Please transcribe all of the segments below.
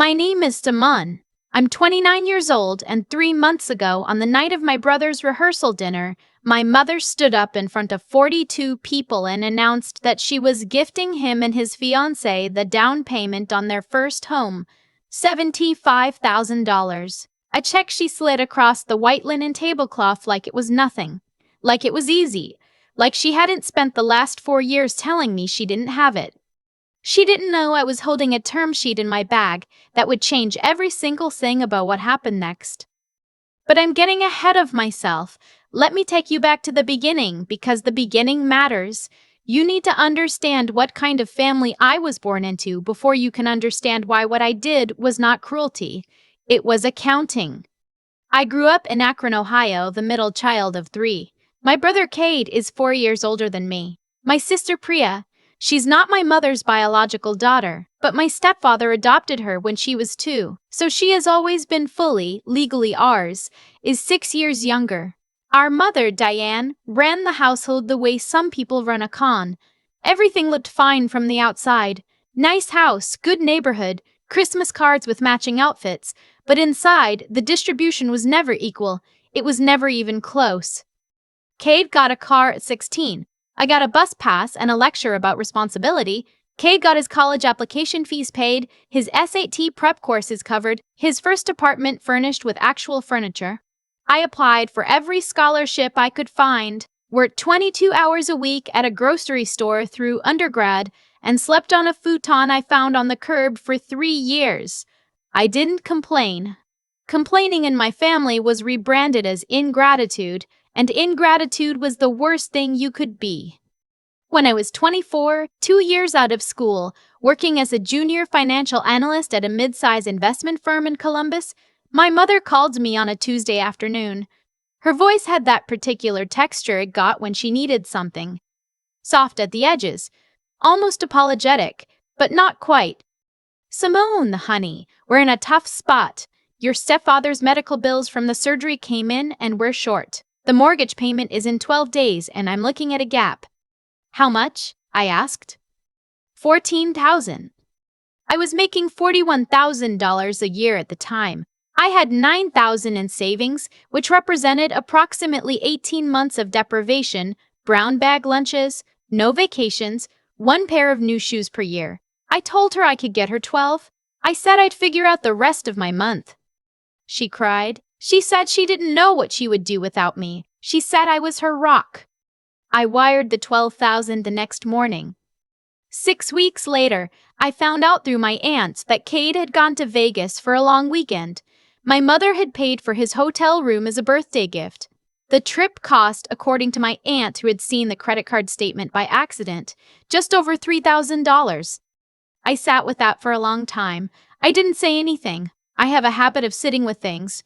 My name is Simone. I'm 29 years old, and 3 months ago, on the night of my brother's rehearsal dinner, my mother stood up in front of 42 people and announced that she was gifting him and his fiancée the down payment on their first home, $75,000. A check she slid across the white linen tablecloth like it was nothing, like it was easy, like she hadn't spent the last 4 years telling me she didn't have it. She didn't know I was holding a term sheet in my bag that would change every single thing about what happened next. But I'm getting ahead of myself. Let me take you back to the beginning, because the beginning matters. You need to understand what kind of family I was born into before you can understand why what I did was not cruelty. It was accounting. I grew up in Akron, Ohio, the middle child of 3. My brother Cade is 4 years older than me. My sister Priya, she's not my mother's biological daughter, but my stepfather adopted her when she was 2, so she has always been fully, legally ours, is 6 years younger. Our mother, Diane, ran the household the way some people run a con. Everything looked fine from the outside. Nice house, good neighborhood, Christmas cards with matching outfits, but inside, the distribution was never equal. It was never even close. Cade got a car at 16. I got a bus pass and a lecture about responsibility. Cade got his college application fees paid, his SAT prep courses covered, his first apartment furnished with actual furniture. I applied for every scholarship I could find, worked 22 hours a week at a grocery store through undergrad, and slept on a futon I found on the curb for 3 years. I didn't complain. Complaining in my family was rebranded as ingratitude, and ingratitude was the worst thing you could be. When I was 24, 2 years out of school, working as a junior financial analyst at a mid-size investment firm in Columbus, my mother called me on a Tuesday afternoon. Her voice had that particular texture it got when she needed something. Soft at the edges, almost apologetic, but not quite. "Simone, honey, we're in a tough spot. Your stepfather's medical bills from the surgery came in and we're short. The mortgage payment is in 12 days and I'm looking at a gap." "How much?" I asked. $14,000. I was making $41,000 a year at the time. I had $9,000 in savings, which represented approximately 18 months of deprivation, brown bag lunches, no vacations, 1 pair of new shoes per year. I told her I could get her 12. I said I'd figure out the rest of my month. She cried. She said she didn't know what she would do without me. She said I was her rock. I wired the $12,000 the next morning. 6 weeks later, I found out through my aunt that Cade had gone to Vegas for a long weekend. My mother had paid for his hotel room as a birthday gift. The trip cost, according to my aunt who had seen the credit card statement by accident, just over $3,000. I sat with that for a long time. I didn't say anything. I have a habit of sitting with things.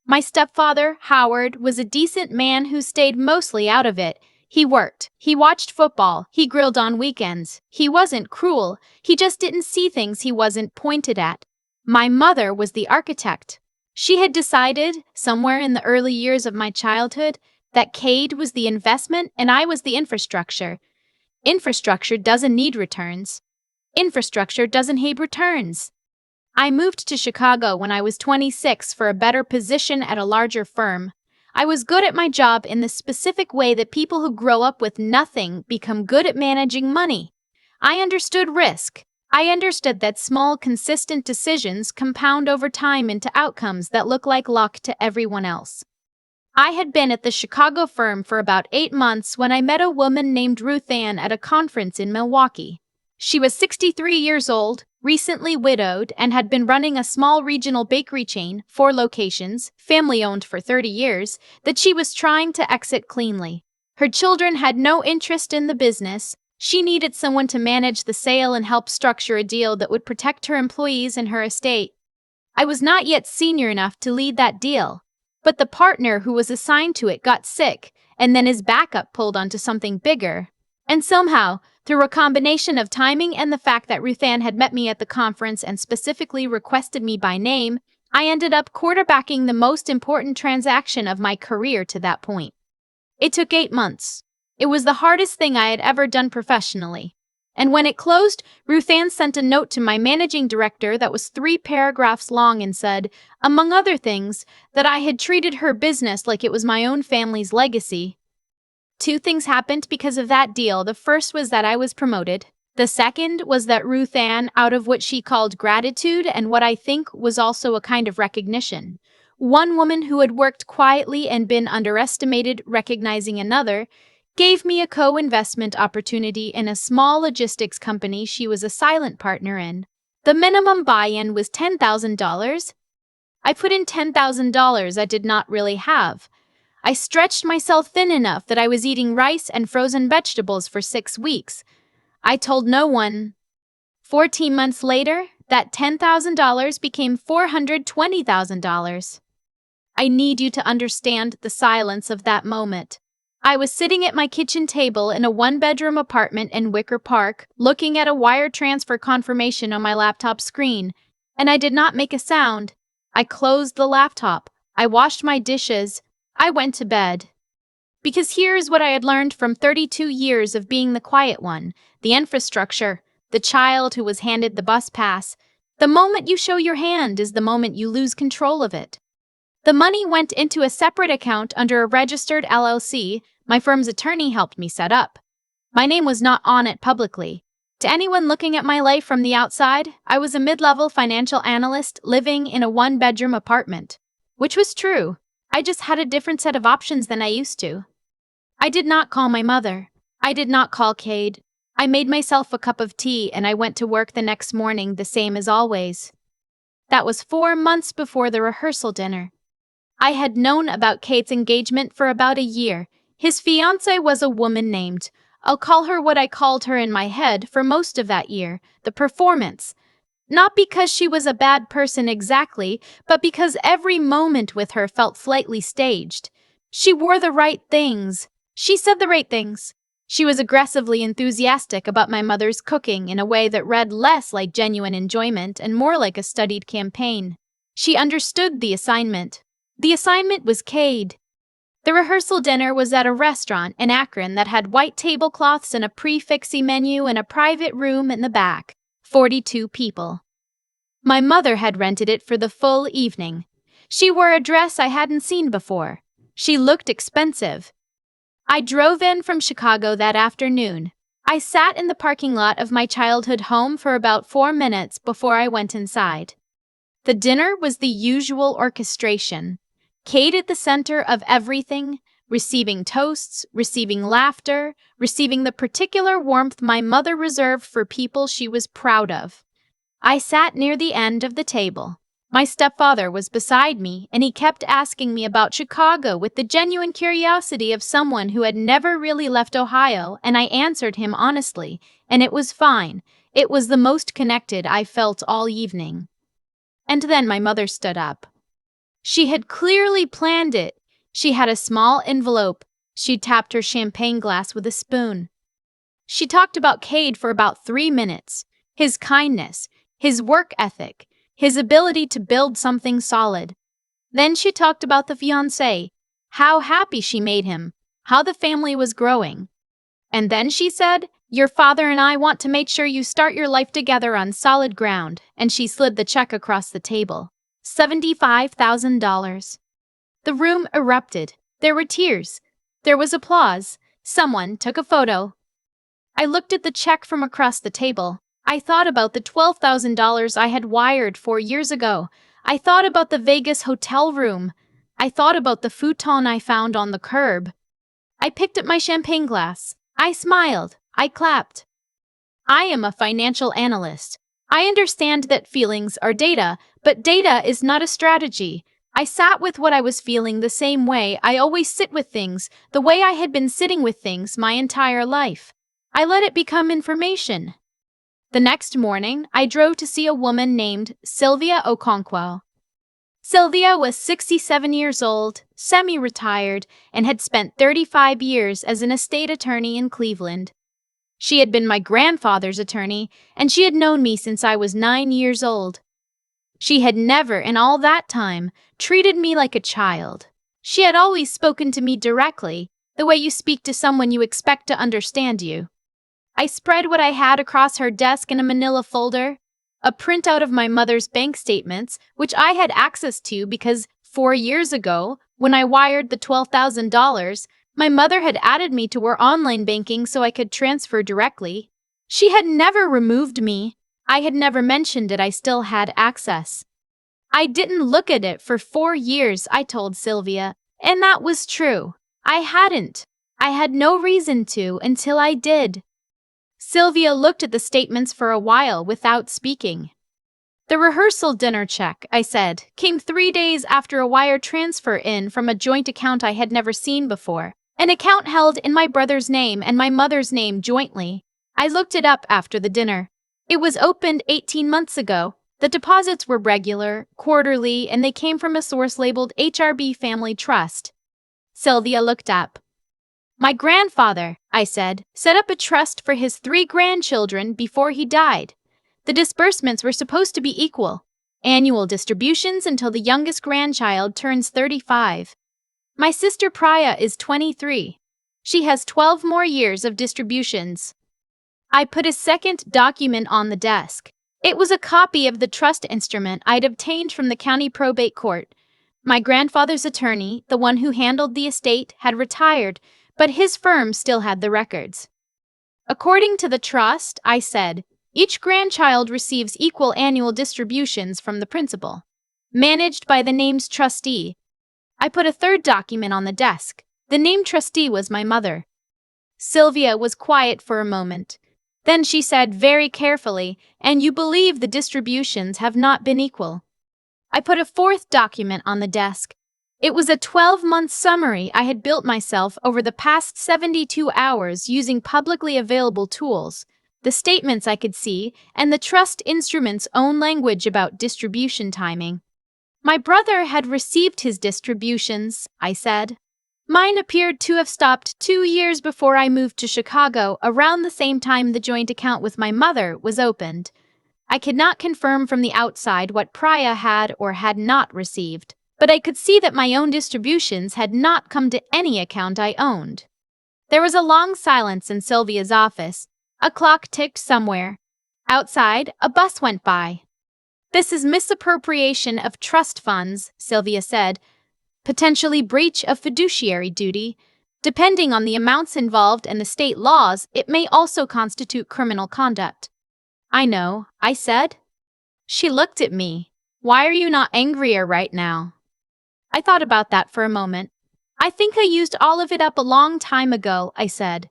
My stepfather, Howard, was a decent man who stayed mostly out of it. He worked. He watched football. He grilled on weekends. He wasn't cruel. He just didn't see things he wasn't pointed at. My mother was the architect. She had decided, somewhere in the early years of my childhood, that Cade was the investment and I was the infrastructure. Infrastructure doesn't need returns. Infrastructure doesn't hate returns. I moved to Chicago when I was 26 for a better position at a larger firm. I was good at my job in the specific way that people who grow up with nothing become good at managing money. I understood risk. I understood that small, consistent decisions compound over time into outcomes that look like luck to everyone else. I had been at the Chicago firm for about 8 months when I met a woman named Ruth Ann at a conference in Milwaukee. She was 63 years old, recently widowed, and had been running a small regional bakery chain, 4 locations, family-owned for 30 years, that she was trying to exit cleanly. Her children had no interest in the business. She needed someone to manage the sale and help structure a deal that would protect her employees and her estate. I was not yet senior enough to lead that deal, but the partner who was assigned to it got sick, and then his backup pulled onto something bigger. And somehow, through a combination of timing and the fact that Ruth Ann had met me at the conference and specifically requested me by name, I ended up quarterbacking the most important transaction of my career to that point. It took 8 months. It was the hardest thing I had ever done professionally. And when it closed, Ruth Ann sent a note to my managing director that was 3 paragraphs long and said, among other things, that I had treated her business like it was my own family's legacy. 2 things happened because of that deal. The first was that I was promoted. The second was that Ruth Ann, out of what she called gratitude and what I think was also a kind of recognition, one woman who had worked quietly and been underestimated, recognizing another, gave me a co-investment opportunity in a small logistics company she was a silent partner in. The minimum buy-in was $10,000. I put in $10,000 I did not really have. I stretched myself thin enough that I was eating rice and frozen vegetables for 6 weeks. I told no one. 14 months later, that $10,000 became $420,000. I need you to understand the silence of that moment. I was sitting at my kitchen table in a 1-bedroom apartment in Wicker Park, looking at a wire transfer confirmation on my laptop screen, and I did not make a sound. I closed the laptop. I washed my dishes. I went to bed. Because here's what I had learned from 32 years of being the quiet one, the infrastructure, the child who was handed the bus pass. The moment you show your hand is the moment you lose control of it. The money went into a separate account under a registered LLC my firm's attorney helped me set up. My name was not on it publicly. To anyone looking at my life from the outside, I was a mid-level financial analyst living in a 1-bedroom apartment. Which was true. I just had a different set of options than I used to. I did not call my mother. I did not call Cade. I made myself a cup of tea and I went to work the next morning the same as always. That was 4 months before the rehearsal dinner. I had known about Cade's engagement for about a year. His fiancée was a woman named, I'll call her what I called her in my head for most of that year, the performance. Not because she was a bad person exactly, but because every moment with her felt slightly staged. She wore the right things. She said the right things. She was aggressively enthusiastic about my mother's cooking in a way that read less like genuine enjoyment and more like a studied campaign. She understood the assignment. The assignment was Cade. The rehearsal dinner was at a restaurant in Akron that had white tablecloths and a prix-fixe menu and a private room in the back. 42 people. My mother had rented it for the full evening. She wore a dress I hadn't seen before. She looked expensive. I drove in from Chicago that afternoon. I sat in the parking lot of my childhood home for about 4 minutes before I went inside. The dinner was the usual orchestration. Cade at the center of everything, receiving toasts, receiving laughter, receiving the particular warmth my mother reserved for people she was proud of. I sat near the end of the table. My stepfather was beside me, and he kept asking me about Chicago with the genuine curiosity of someone who had never really left Ohio, and I answered him honestly, and it was fine. It was the most connected I felt all evening. And then my mother stood up. She had clearly planned it. She had a small envelope. She tapped her champagne glass with a spoon. She talked about Cade for about 3 minutes. His kindness, his work ethic, his ability to build something solid. Then she talked about the fiancé, how happy she made him, how the family was growing. And then she said, your father and I want to make sure you start your life together on solid ground, and she slid the check across the table. $75,000. The room erupted. There were tears. There was applause. Someone took a photo. I looked at the check from across the table. I thought about the $12,000 I had wired 4 years ago. I thought about the Vegas hotel room. I thought about the futon I found on the curb. I picked up my champagne glass. I smiled. I clapped. I am a financial analyst. I understand that feelings are data, but data is not a strategy. I sat with what I was feeling the same way I always sit with things, the way I had been sitting with things my entire life. I let it become information. The next morning, I drove to see a woman named Sylvia Okonkwo. Sylvia was 67 years old, semi-retired, and had spent 35 years as an estate attorney in Cleveland. She had been my grandfather's attorney, and she had known me since I was 9 years old. She had never, in all that time, treated me like a child. She had always spoken to me directly, the way you speak to someone you expect to understand you. I spread what I had across her desk in a manila folder. A printout of my mother's bank statements, which I had access to because 4 years ago, when I wired the $12,000, my mother had added me to her online banking so I could transfer directly. She had never removed me. I had never mentioned it. I still had access. I didn't look at it for 4 years, I told Sylvia, and that was true. I hadn't. I had no reason to until I did. Sylvia looked at the statements for a while without speaking. The rehearsal dinner check, I said, came 3 days after a wire transfer in from a joint account I had never seen before, an account held in my brother's name and my mother's name jointly. I looked it up after the dinner. It was opened 18 months ago. The deposits were regular, quarterly, and they came from a source labeled HRB Family Trust. Sylvia looked up. My grandfather, I said, set up a trust for his 3 grandchildren before he died. The disbursements were supposed to be equal, annual distributions until the youngest grandchild turns 35. My sister Priya is 23. She has 12 more years of distributions. I put a second document on the desk. It was a copy of the trust instrument I'd obtained from the county probate court. My grandfather's attorney, the one who handled the estate, had retired, but his firm still had the records. According to the trust, I said, each grandchild receives equal annual distributions from the principal, managed by the name's trustee. I put a third document on the desk. The named trustee was my mother. Sylvia was quiet for a moment. Then she said very carefully, and you believe the distributions have not been equal. I put a fourth document on the desk. It was a 12-month summary I had built myself over the past 72 hours using publicly available tools, the statements I could see, and the trust instrument's own language about distribution timing. My brother had received his distributions, I said. Mine appeared to have stopped 2 years before I moved to Chicago, around the same time the joint account with my mother was opened. I could not confirm from the outside what Priya had or had not received, but I could see that my own distributions had not come to any account I owned. There was a long silence in Sylvia's office. A clock ticked somewhere. Outside, a bus went by. This is misappropriation of trust funds, Sylvia said. Potentially breach of fiduciary duty. Depending on the amounts involved and the state laws, it may also constitute criminal conduct. I know, I said. She looked at me. Why are you not angrier right now? I thought about that for a moment. I think I used all of it up a long time ago, I said.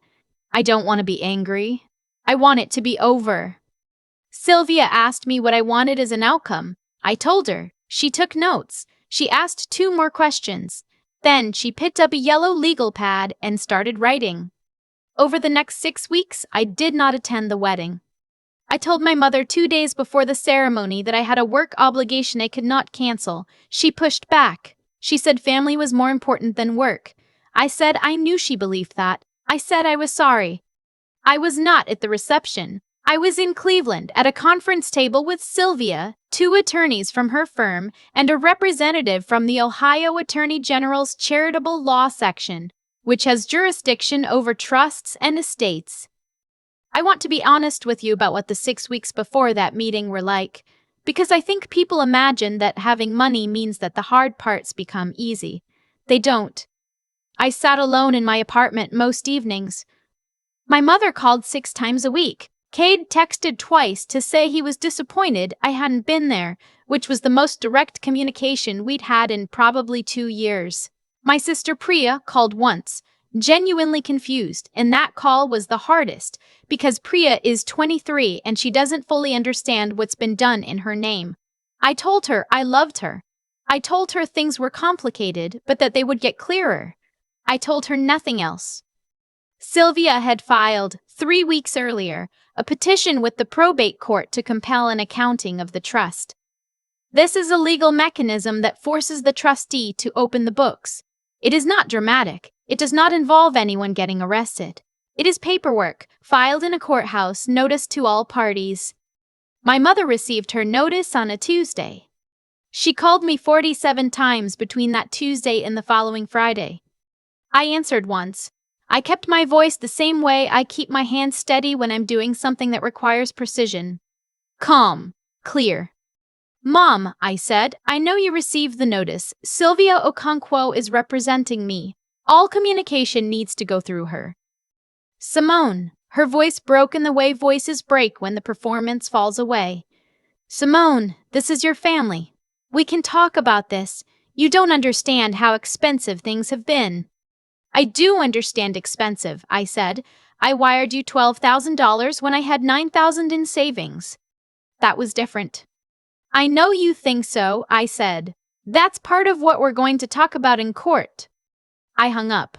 I don't want to be angry. I want it to be over. Sylvia asked me what I wanted as an outcome. I told her. She took notes. She asked 2 more questions. Then she picked up a yellow legal pad and started writing. Over the next 6 weeks, I did not attend the wedding. I told my mother 2 days before the ceremony that I had a work obligation I could not cancel. She pushed back. She said family was more important than work. I said I knew she believed that. I said I was sorry. I was not at the reception. I was in Cleveland at a conference table with Sylvia, 2 attorneys from her firm, and a representative from the Ohio Attorney General's Charitable Law Section, which has jurisdiction over trusts and estates. I want to be honest with you about what the 6 weeks before that meeting were like, because I think people imagine that having money means that the hard parts become easy. They don't. I sat alone in my apartment most evenings. My mother called 6 times a week. Cade texted twice to say he was disappointed I hadn't been there, which was the most direct communication we'd had in probably 2 years. My sister Priya called once, genuinely confused, and that call was the hardest because Priya is 23 and she doesn't fully understand what's been done in her name. I told her I loved her. I told her things were complicated, but that they would get clearer. I told her nothing else. Sylvia had filed, 3 weeks earlier, a petition with the probate court to compel an accounting of the trust. This is a legal mechanism that forces the trustee to open the books. It is not dramatic. It does not involve anyone getting arrested. It is paperwork, filed in a courthouse, notice to all parties. My mother received her notice on a Tuesday. She called me 47 times between that Tuesday and the following Friday. I answered once. I kept my voice the same way I keep my hands steady when I'm doing something that requires precision. Calm. Clear. Mom, I said, I know you received the notice. Sylvia Okonkwo is representing me. All communication needs to go through her. Simone. Her voice broke in the way voices break when the performance falls away. Simone, this is your family. We can talk about this. You don't understand how expensive things have been. I do understand expensive, I said. I wired you $12,000 when I had $9,000 in savings. That was different. I know you think so, I said. That's part of what we're going to talk about in court. I hung up.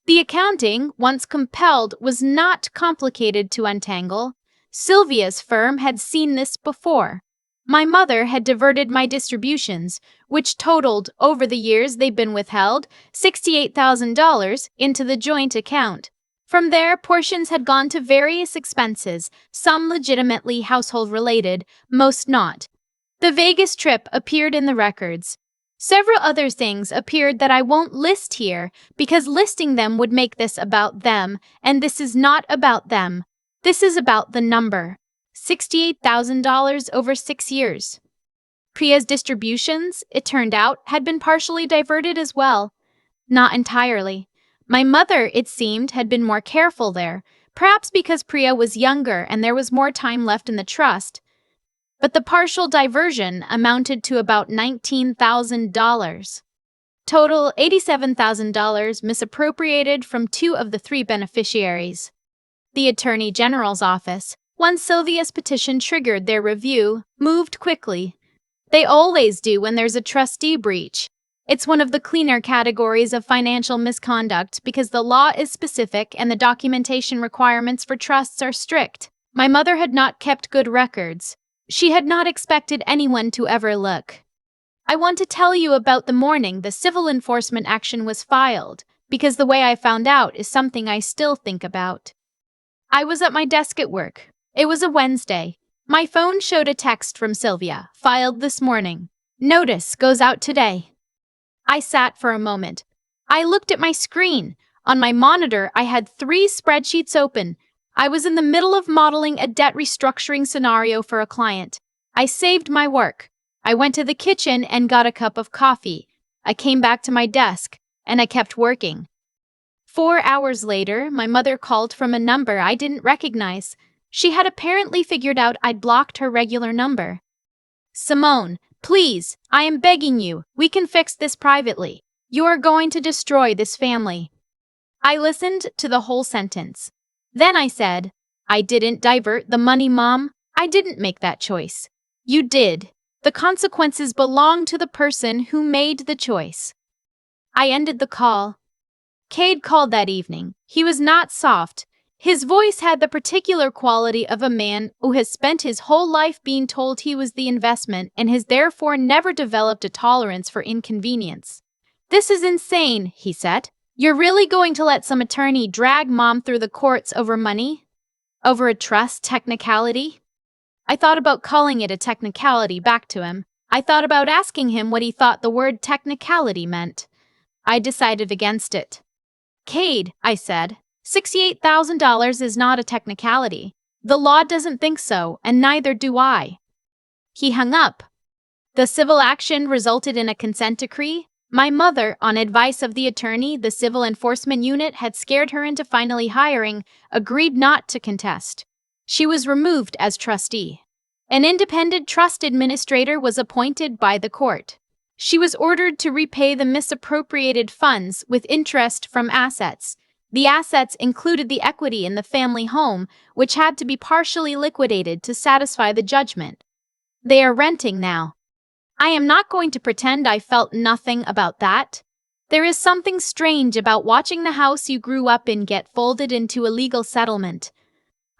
The accounting, once compelled, was not complicated to untangle. Sylvia's firm had seen this before. My mother had diverted my distributions, which totaled, over the years they'd been withheld, $68,000, into the joint account. From there, portions had gone to various expenses, some legitimately household-related, most not. The Vegas trip appeared in the records. Several other things appeared that I won't list here because listing them would make this about them, and this is not about them. This is about the number. $68,000 over 6 years. Priya's distributions, it turned out, had been partially diverted as well. Not entirely. My mother, it seemed, had been more careful there, perhaps because Priya was younger and there was more time left in the trust. But the partial diversion amounted to about $19,000. Total $87,000 misappropriated from 2 of the 3 beneficiaries. The Attorney General's office, once Sylvia's petition triggered their review, moved quickly. They always do when there's a trustee breach. It's one of the cleaner categories of financial misconduct because the law is specific and the documentation requirements for trusts are strict. My mother had not kept good records. She had not expected anyone to ever look. I want to tell you about the morning the civil enforcement action was filed, because the way I found out is something I still think about. I was at my desk at work. It was a Wednesday. My phone showed a text from Sylvia, filed this morning. Notice goes out today. I sat for a moment. I looked at my screen. On my monitor, I had 3 spreadsheets open. I was in the middle of modeling a debt restructuring scenario for a client. I saved my work. I went to the kitchen and got a cup of coffee. I came back to my desk, and I kept working. 4 hours later, my mother called from a number I didn't recognize. She had apparently figured out I'd blocked her regular number. Simone, please, I am begging you, we can fix this privately. You are going to destroy this family. I listened to the whole sentence. Then I said, I didn't divert the money, Mom. I didn't make that choice. You did. The consequences belong to the person who made the choice. I ended the call. Cade called that evening. He was not soft. His voice had the particular quality of a man who has spent his whole life being told he was the investment and has therefore never developed a tolerance for inconvenience. This is insane, he said. You're really going to let some attorney drag Mom through the courts over money? Over a trust technicality? I thought about calling it a technicality back to him. I thought about asking him what he thought the word technicality meant. I decided against it. Cade, I said, $68,000 is not a technicality. The law doesn't think so, and neither do I. He hung up. The civil action resulted in a consent decree. My mother, on advice of the attorney the civil enforcement unit had scared her into finally hiring, agreed not to contest. She was removed as trustee. An independent trust administrator was appointed by the court. She was ordered to repay the misappropriated funds with interest from assets. The assets included the equity in the family home, which had to be partially liquidated to satisfy the judgment. They are renting now. I am not going to pretend I felt nothing about that. There is something strange about watching the house you grew up in get folded into a legal settlement.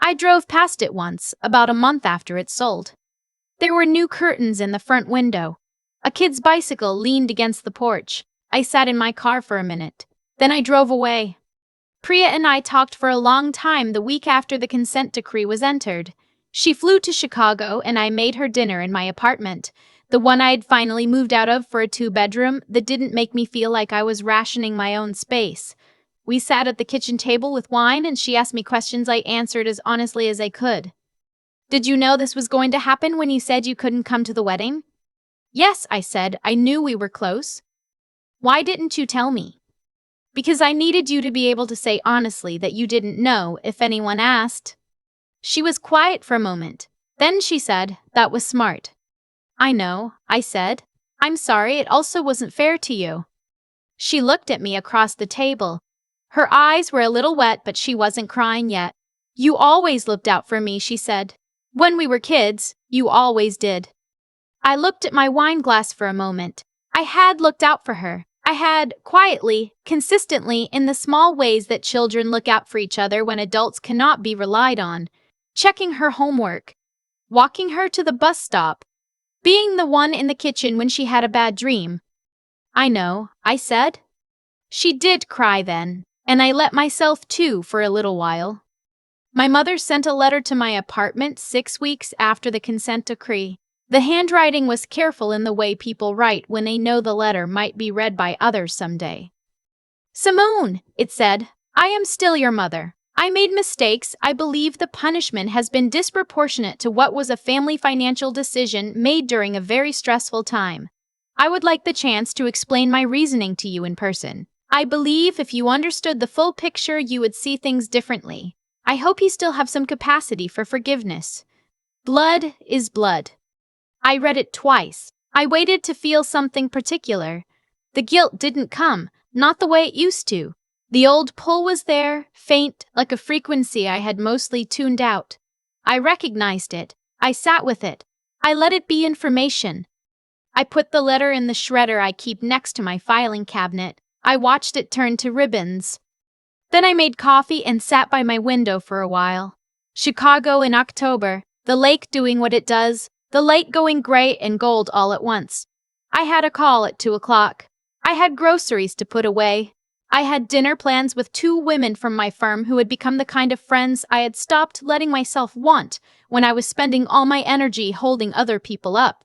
I drove past it once, about a month after it sold. There were new curtains in the front window. A kid's bicycle leaned against the porch. I sat in my car for a minute. Then I drove away. Priya and I talked for a long time the week after the consent decree was entered. She flew to Chicago and I made her dinner in my apartment, the one I had finally moved out of for a 2-bedroom that didn't make me feel like I was rationing my own space. We sat at the kitchen table with wine and she asked me questions I answered as honestly as I could. Did you know this was going to happen when you said you couldn't come to the wedding? Yes, I said. I knew we were close. Why didn't you tell me? Because I needed you to be able to say honestly that you didn't know if anyone asked. She was quiet for a moment. Then she said, that was smart. I know, I said. I'm sorry, it also wasn't fair to you. She looked at me across the table. Her eyes were a little wet, but she wasn't crying yet. You always looked out for me, she said. When we were kids, you always did. I looked at my wine glass for a moment. I had looked out for her. I had, quietly, consistently, in the small ways that children look out for each other when adults cannot be relied on. Checking her homework. Walking her to the bus stop. Being the one in the kitchen when she had a bad dream. I know, I said. She did cry then, and I let myself too for a little while. My mother sent a letter to my apartment 6 weeks after the consent decree. The handwriting was careful in the way people write when they know the letter might be read by others someday. Simone, it said, I am still your mother. I made mistakes. I believe the punishment has been disproportionate to what was a family financial decision made during a very stressful time. I would like the chance to explain my reasoning to you in person. I believe if you understood the full picture, you would see things differently. I hope you still have some capacity for forgiveness. Blood is blood. I read it twice. I waited to feel something particular. The guilt didn't come, not the way it used to. The old pull was there, faint, like a frequency I had mostly tuned out. I recognized it. I sat with it. I let it be information. I put the letter in the shredder I keep next to my filing cabinet. I watched it turn to ribbons. Then I made coffee and sat by my window for a while. Chicago in October, the lake doing what it does, the light going gray and gold all at once. I had a call at 2 o'clock. I had groceries to put away. I had dinner plans with 2 women from my firm who had become the kind of friends I had stopped letting myself want when I was spending all my energy holding other people up.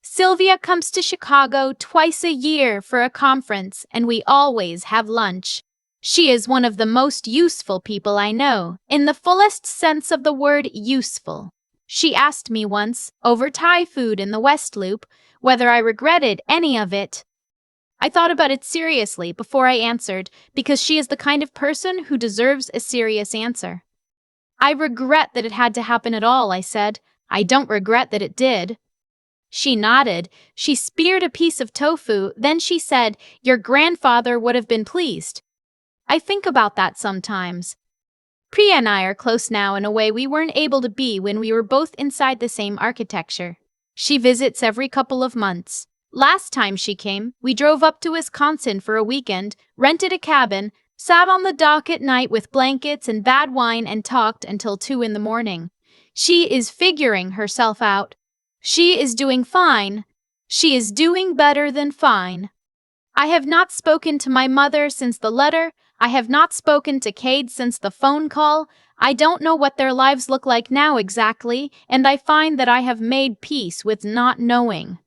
Sylvia comes to Chicago twice a year for a conference, and we always have lunch. She is one of the most useful people I know, in the fullest sense of the word useful. She asked me once, over Thai food in the West Loop, whether I regretted any of it. I thought about it seriously before I answered, because she is the kind of person who deserves a serious answer. I regret that it had to happen at all, I said. I don't regret that it did. She nodded. She speared a piece of tofu, then she said, your grandfather would have been pleased. I think about that sometimes. Priya and I are close now in a way we weren't able to be when we were both inside the same architecture. She visits every couple of months. Last time she came, we drove up to Wisconsin for a weekend, rented a cabin, sat on the dock at night with blankets and bad wine and talked until 2 in the morning. She is figuring herself out. She is doing fine. She is doing better than fine. I have not spoken to my mother since the letter. I have not spoken to Cade since the phone call. I don't know what their lives look like now exactly, and I find that I have made peace with not knowing.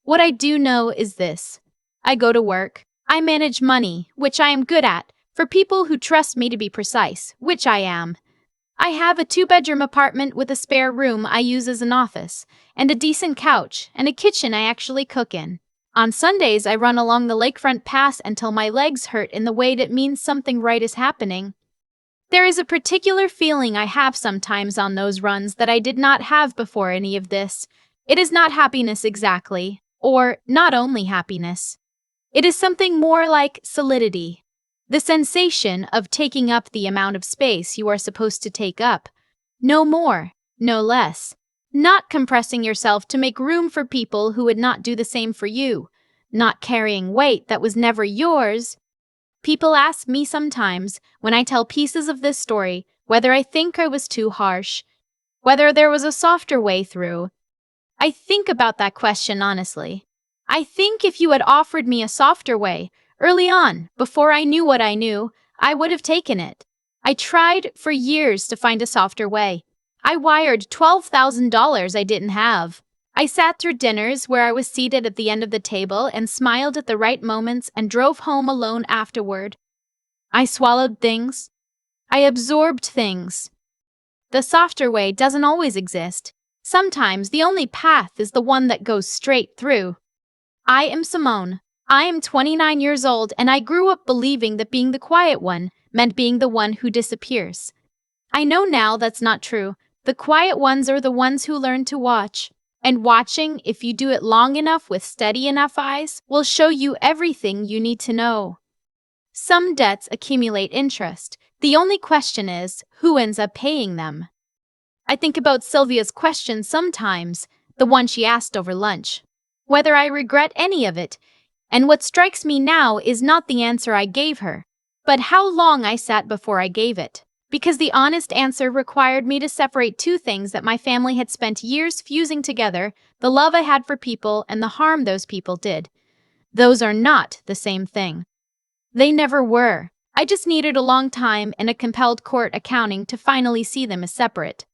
What I do know is this. I go to work. I manage money, which I am good at, for people who trust me to be precise, which I am. I have a 2-bedroom apartment with a spare room I use as an office, and a decent couch, and a kitchen I actually cook in. On Sundays, I run along the lakefront pass until my legs hurt in the way that means something right is happening. There is a particular feeling I have sometimes on those runs that I did not have before any of this. It is not happiness exactly, or not only happiness. It is something more like solidity. The sensation of taking up the amount of space you are supposed to take up. No more, no less. Not compressing yourself to make room for people who would not do the same for you. Not carrying weight that was never yours. People ask me sometimes, when I tell pieces of this story, whether I think I was too harsh, whether there was a softer way through. I think about that question honestly. I think if you had offered me a softer way, early on, before I knew what I knew, I would have taken it. I tried for years to find a softer way. I wired $12,000 I didn't have. I sat through dinners where I was seated at the end of the table and smiled at the right moments and drove home alone afterward. I swallowed things. I absorbed things. The softer way doesn't always exist. Sometimes the only path is the one that goes straight through. I am Simone. I am 29 years old, and I grew up believing that being the quiet one meant being the one who disappears. I know now that's not true. The quiet ones are the ones who learn to watch. And watching, if you do it long enough with steady enough eyes, will show you everything you need to know. Some debts accumulate interest. The only question is, who ends up paying them? I think about Sylvia's question sometimes, the one she asked over lunch. Whether I regret any of it, and what strikes me now is not the answer I gave her, but how long I sat before I gave it. Because the honest answer required me to separate two things that my family had spent years fusing together, the love I had for people and the harm those people did. Those are not the same thing. They never were. I just needed a long time and a compelled court accounting to finally see them as separate.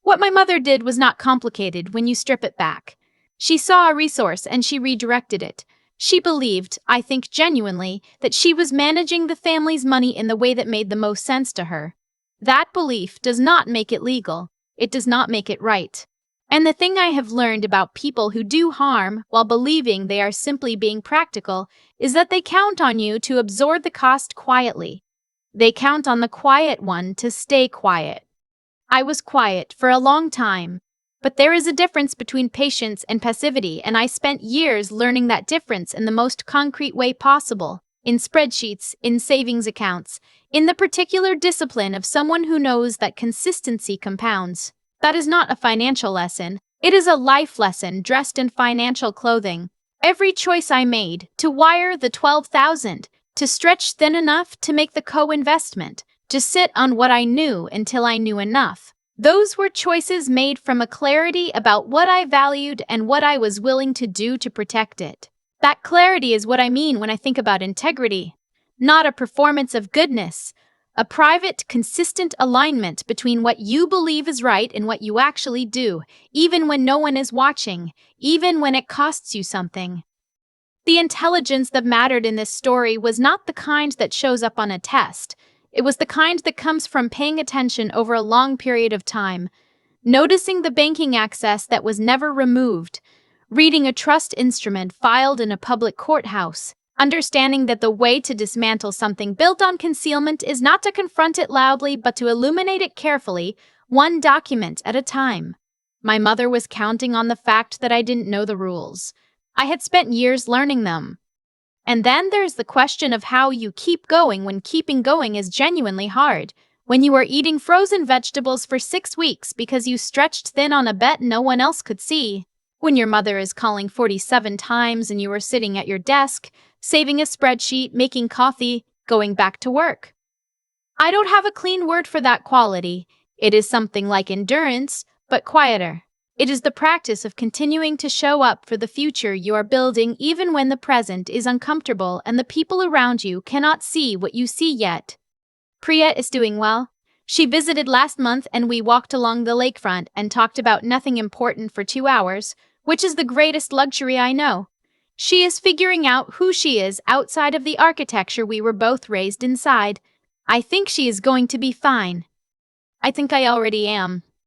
What my mother did was not complicated when you strip it back. She saw a resource and she redirected it. She believed, I think genuinely, that she was managing the family's money in the way that made the most sense to her. That belief does not make it legal. It does not make it right. And the thing I have learned about people who do harm while believing they are simply being practical is that they count on you to absorb the cost quietly. They count on the quiet one to stay quiet. I was quiet for a long time, but there is a difference between patience and passivity, and I spent years learning that difference in the most concrete way possible, in spreadsheets, in savings accounts, in the particular discipline of someone who knows that consistency compounds. That is not a financial lesson. It is a life lesson dressed in financial clothing. Every choice I made, to wire the 12,000, to stretch thin enough to make the co-investment, to sit on what I knew until I knew enough. Those were choices made from a clarity about what I valued and what I was willing to do to protect it. That clarity is what I mean when I think about integrity. Not a performance of goodness, a private, consistent alignment between what you believe is right and what you actually do, even when no one is watching, even when it costs you something. The intelligence that mattered in this story was not the kind that shows up on a test. It was the kind that comes from paying attention over a long period of time, noticing the banking access that was never removed, reading a trust instrument filed in a public courthouse, understanding that the way to dismantle something built on concealment is not to confront it loudly but to illuminate it carefully, one document at a time. My mother was counting on the fact that I didn't know the rules. I had spent years learning them. And then there's the question of how you keep going when keeping going is genuinely hard. When you are eating frozen vegetables for 6 weeks because you stretched thin on a bet no one else could see. When your mother is calling 47 times and you are sitting at your desk, saving a spreadsheet, making coffee, going back to work. I don't have a clean word for that quality. It is something like endurance, but quieter. It is the practice of continuing to show up for the future you are building even when the present is uncomfortable and the people around you cannot see what you see yet. Priya is doing well. She visited last month and we walked along the lakefront and talked about nothing important for 2 hours, which is the greatest luxury I know. She is figuring out who she is outside of the architecture we were both raised inside. I think she is going to be fine. I think I already am.